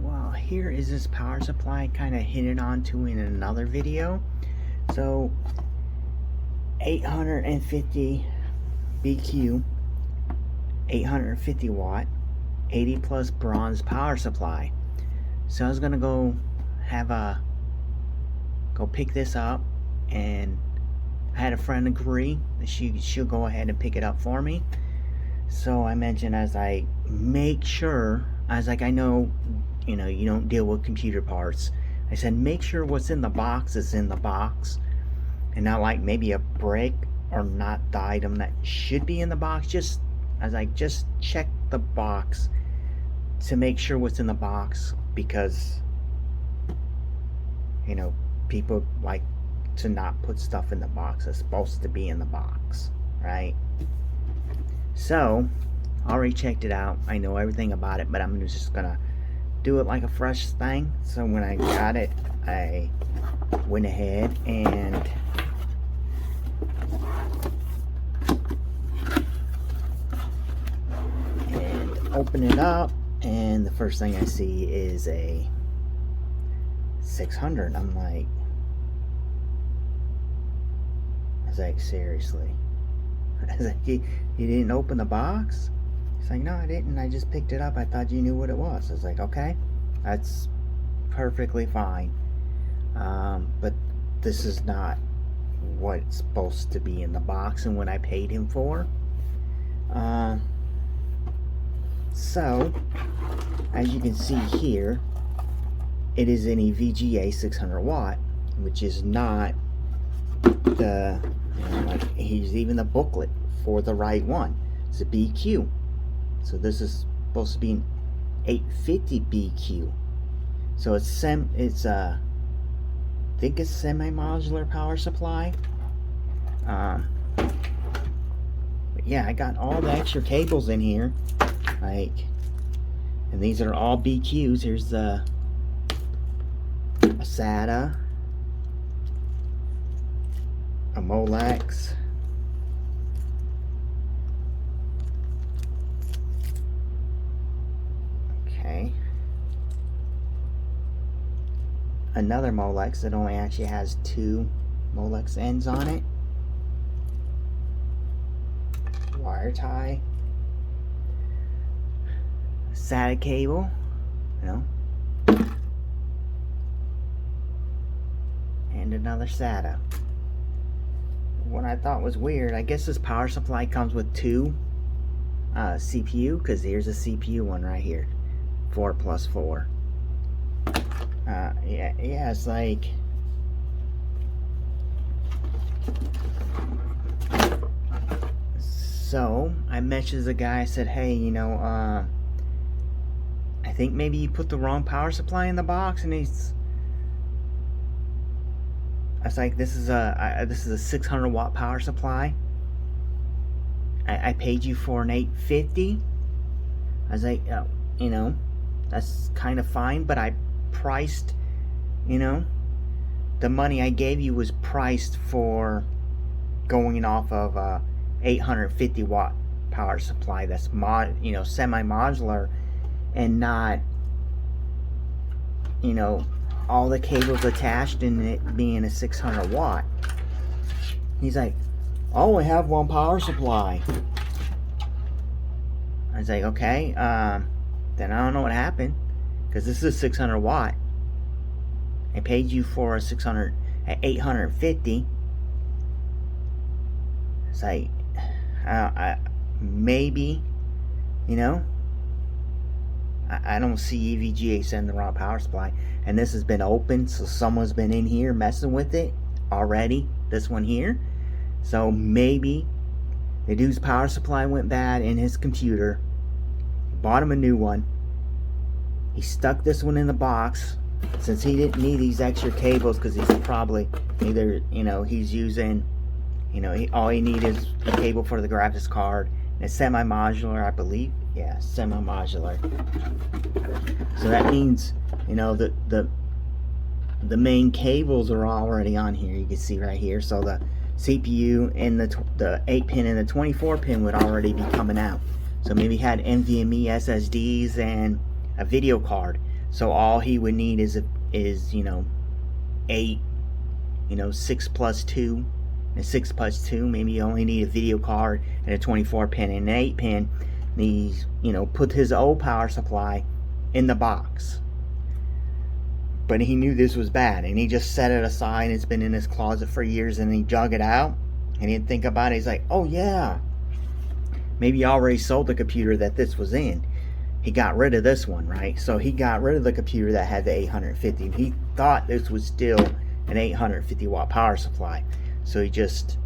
Well, here is this power supply kind of hinted onto in another video. So 850 BQ, 850 watt, 80 plus bronze power supply. So I was gonna go pick this up, and I had a friend agree that she'll go ahead and pick it up for me. So I mentioned, as I make sure, I know, you don't deal with computer parts. I said, make sure what's in the box is in the box, and not like maybe a brick or not the item that should be in the box. Just check the box to make sure what's in the box, because people like to not put stuff in the box that's supposed to be in the box, right? So I already checked it out. I know everything about it, but I'm just gonna do it like a fresh thing. So when I got it, I went ahead and open it up, and the first thing I see is a 600. I'm like, seriously? I was like, you didn't open the box? He's like, no, I didn't. I just picked it up. I thought you knew what it was. I was like, okay, that's perfectly fine. But this is not what's supposed to be in the box and what I paid him for. So, as you can see here, it is an EVGA 600 watt, which is not the, here's even the booklet for the right one. It's a BQ. So this is supposed to be an 850 BQ. So it's I think it's semi-modular power supply. But yeah, I got all the extra cables in here, and these are all BQs. Here's a SATA, a Molex, okay, another Molex that only actually has 2 Molex ends on it, wire tie, SATA cable, and another SATA. What I thought was weird, I guess this power supply comes with 2 CPU, because here's a CPU one right here, 4+4. Yeah, it's like, so I messaged the guy. I said, hey, I think maybe you put the wrong power supply in the box. And I was like, this is a 600 watt power supply. I paid you for an 850. I was like, that's kind of fine, but I priced, the money I gave you was priced for going off of a 850 watt power supply that's semi-modular, and not, all the cables attached and it being a 600 watt. He's like, I only have one power supply. I was like, okay, then I don't know what happened, because this is a 600 watt. I paid you for a 850. It's like, maybe, I don't see EVGA sending the wrong power supply. And this has been open, so someone's been in here messing with it already, this one here. So maybe the dude's power supply went bad in his computer, bought him a new one. He stuck this one in the box, since he didn't need these extra cables, because he's probably either, he's using, all he needs is a cable for the graphics card. And it's semi-modular, I believe. Yeah, semi-modular. So that means, the main cables are already on here. You can see right here. So the CPU and the 8-pin and the 24-pin would already be coming out. So maybe had NVMe SSDs and a video card. So all he would need is 8, 6 plus 2, and 6 plus 2. Maybe you only need a video card and a 24 pin and an 8 pin. And he's, put his old power supply in the box. But he knew this was bad, and he just set it aside. It's been in his closet for years, and he dug it out, and he didn't think about it. He's like, oh yeah, maybe he already sold the computer that this was in. He got rid of this one, right? So he got rid of the computer that had the 850. He thought this was still an 850 watt power supply. So he just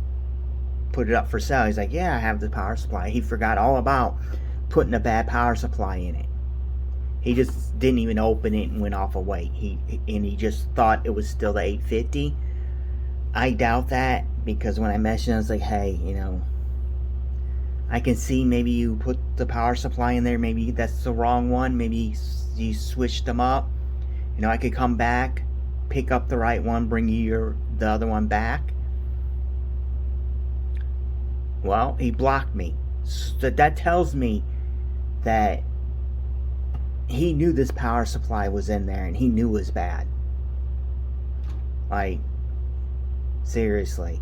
put it up for sale. He's like, yeah, I have the power supply. He forgot all about putting a bad power supply in it. He just didn't even open it and went off a weight. He just thought it was still the 850. I doubt that, because when I mentioned it, I was like, hey, I can see maybe you put the power supply in there. Maybe that's the wrong one. Maybe you switched them up. I could come back, pick up the right one, bring you the other one back. Well, he blocked me. So that tells me that he knew this power supply was in there, and he knew it was bad. Like, seriously.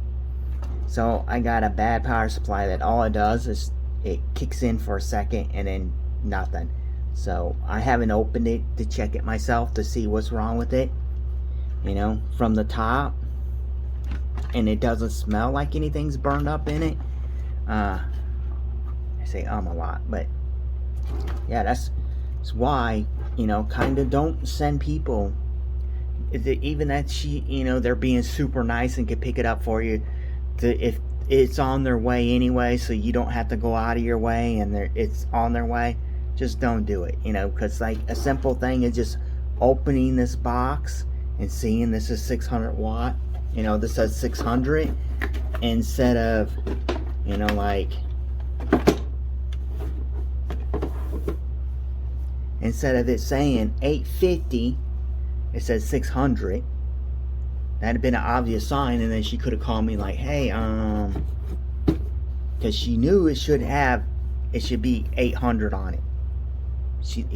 So I got a bad power supply that all it does is it kicks in for a second and then nothing. So I haven't opened it to check it myself to see what's wrong with it, from the top, and it doesn't smell like anything's burned up in it. I say a lot, but yeah, that's why, kind of don't send people, even that they're being super nice and can pick it up for you, if it's on their way anyway, so you don't have to go out of your way, and it's on their way. Just don't do it, because like a simple thing is just opening this box and seeing this is 600 watt, this says 600 instead of, instead of it saying 850, it says 600. That'd have been an obvious sign, and then she could have called me like, hey, because she knew it should be 800 on it. She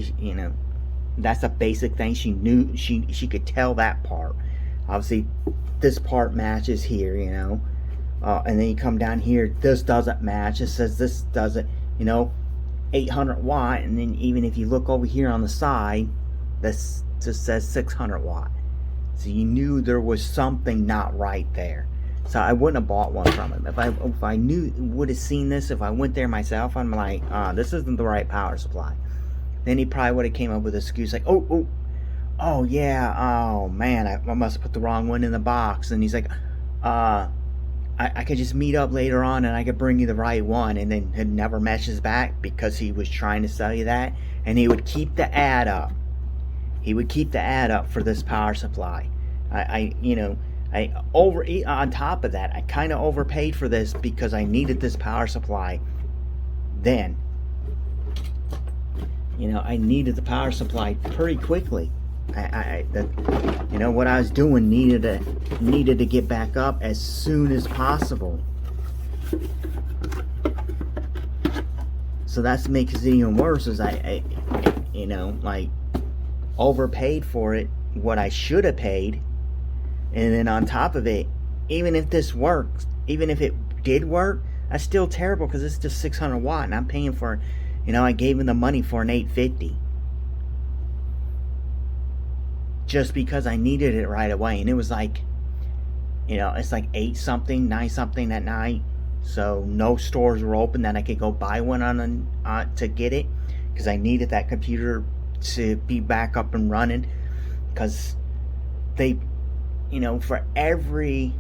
that's a basic thing. She knew, she could tell that part. Obviously, this part matches here, and then you come down here, this doesn't match. It says this doesn't, 800 watt, and then even if you look over here on the side, this just says 600 watt. So you knew there was something not right there. So I wouldn't have bought one from him. If I would have seen this, if I went there myself, I'm like, this isn't the right power supply. Then he probably would have came up with an excuse like, oh yeah, oh man, I must have put the wrong one in the box. And he's like, I could just meet up later on and I could bring you the right one. And then it never meshes back because he was trying to sell you that. And he would keep the ad up. He would keep the ad up for this power supply. On top of that, I kind of overpaid for this because I needed this power supply then. I needed the power supply pretty quickly. What I was doing needed to get back up as soon as possible. So that makes it even worse, is I overpaid for it, what I should have paid. And then on top of it, even if this works, even if it did work, that's still terrible because it's just 600 watt and I'm paying for, I gave him the money for an 850. Just because I needed it right away. And it was like, it's like 8 something, 9 something at night. So no stores were open that I could go buy one to get it. Because I needed that computer to be back up and running. Because they, for every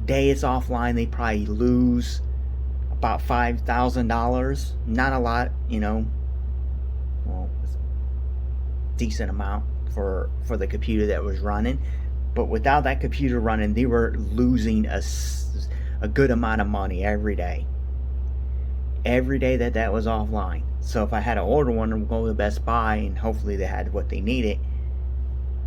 day it's offline, they probably lose about $5,000. Not a lot, well, decent amount for the computer that was running. But without that computer running, they were losing a good amount of money every day. Every day that was offline. So if I had to order one and go to Best Buy and hopefully they had what they needed,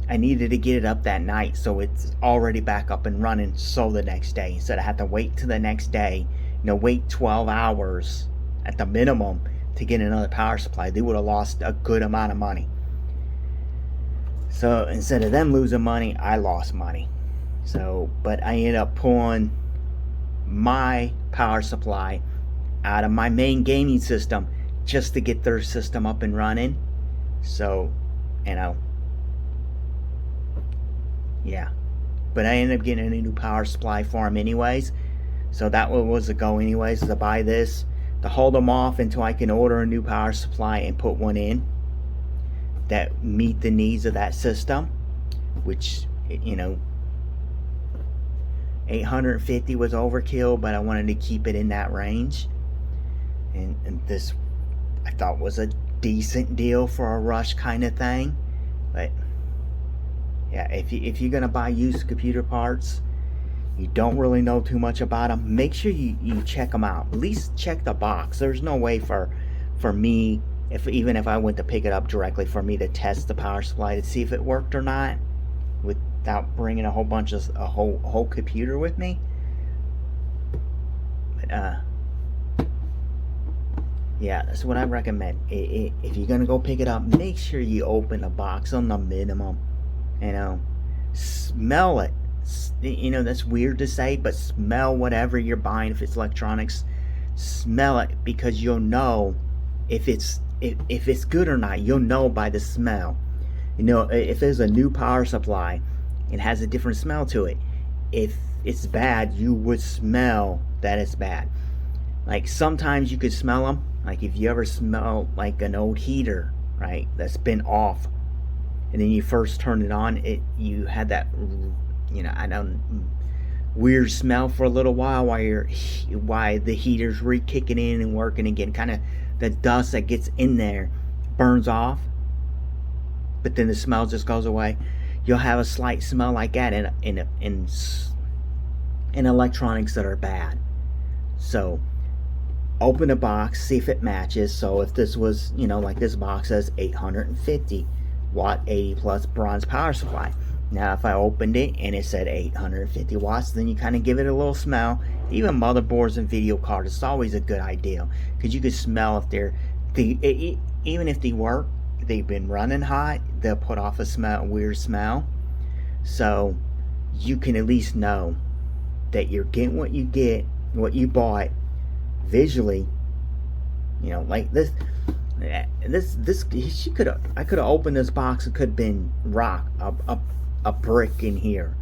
I needed to get it up that night so it's already back up and running so the next day. Instead I had to wait till the next day, wait 12 hours at the minimum to get another power supply. They would have lost a good amount of money. So instead of them losing money, I lost money. So, but I ended up pulling my power supply out of my main gaming system just to get their system up and running. So, you know, yeah. But I ended up getting a new power supply for them anyways. So that was a go anyways, to buy this, to hold them off until I can order a new power supply and put one in that meet the needs of that system, which, you know, 850 was overkill, but I wanted to keep it in that range. And this I thought was a decent deal for a rush kind of thing. But yeah, if you're gonna buy used computer parts, you don't really know too much about them, make sure you check them out. At least check the box. There's no way for me, even if I went to pick it up directly, for me to test the power supply to see if it worked or not without bringing a whole computer with me. But yeah, that's what I recommend. If you're gonna go pick it up, make sure you open the box on the minimum. You know, smell it. You know, that's weird to say, but smell whatever you're buying. If it's electronics, smell it, because you'll know if it's good or not. You'll know by the smell. You know, if there's a new power supply, it has a different smell to it. If it's bad, you would smell that it's bad. Like sometimes you could smell them. Like if you ever smell like an old heater, right, that's been off, and then you first turn it on, you had that, you know, I don't, weird smell for a little while while the heater's re-kicking in and working again. Kind of the dust that gets in there burns off, but then the smell just goes away. You'll have a slight smell like that in electronics that are bad. So open a box, see if it matches. So if this was, you know, like this box says 850 watt 80 plus bronze power supply. Now if I opened it and it said 850 watts, then you kind of give it a little smell. Even motherboards and video cards, it's always a good idea, because you can smell if even if they've been running hot, they'll put off a weird smell. So you can at least know that you're getting what you bought visually. You know, like this I could have opened this box. It could have been rock, a brick in here,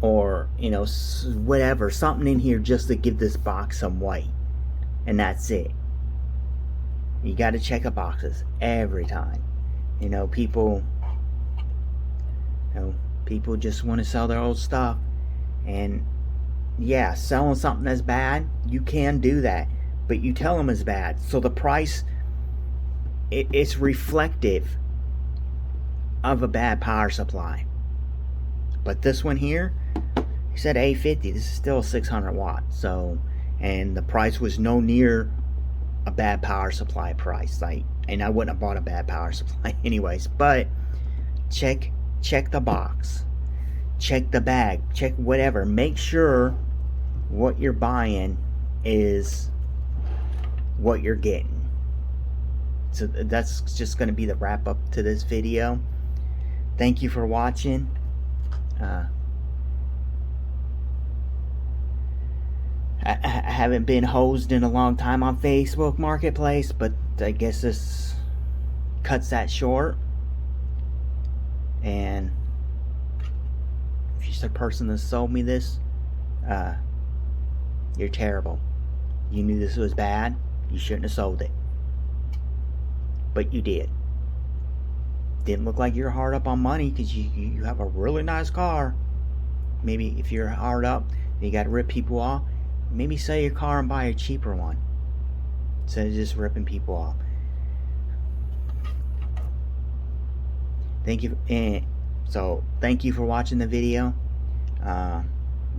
or, you know, whatever, something in here just to give this box some weight, and that's it. You got to check the boxes every time. You know, people just want to sell their old stuff, and yeah, selling something that's bad, you can do that, but you tell them it's bad, so the price, it's reflective of a bad power supply. But this one here, he said 850. This is still 600 watts. So, and the price was no near a bad power supply price. Like, and I wouldn't have bought a bad power supply anyways. But check the box, check the bag, check whatever. Make sure what you're buying is what you're getting. So that's just going to be the wrap up to this video. Thank you for watching. I haven't been hosed in a long time on Facebook Marketplace, but I guess this cuts that short. And if you're the person that sold me this, you're terrible. You knew this was bad. You shouldn't have sold it. But you did. Didn't look like you're hard up on money, because you have a really nice car. Maybe if you're hard up, you got to rip people off, maybe sell your car and buy a cheaper one instead of just ripping people off. Thank you. And so thank you for watching the video.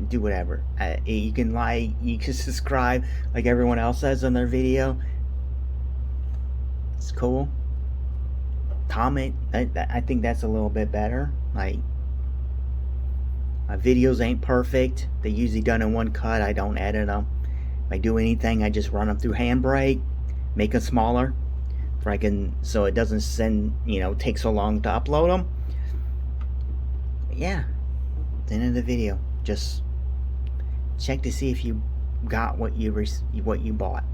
Do whatever. You can like, you can subscribe like everyone else says on their video. It's cool. Comment. I think that's a little bit better. Like, my videos ain't perfect. They're usually done in one cut. I don't edit them. If I do anything, I just run them through Handbrake, make them smaller, so it doesn't take so long to upload them. yeah, the end of the video. Just check to see if you got what you bought.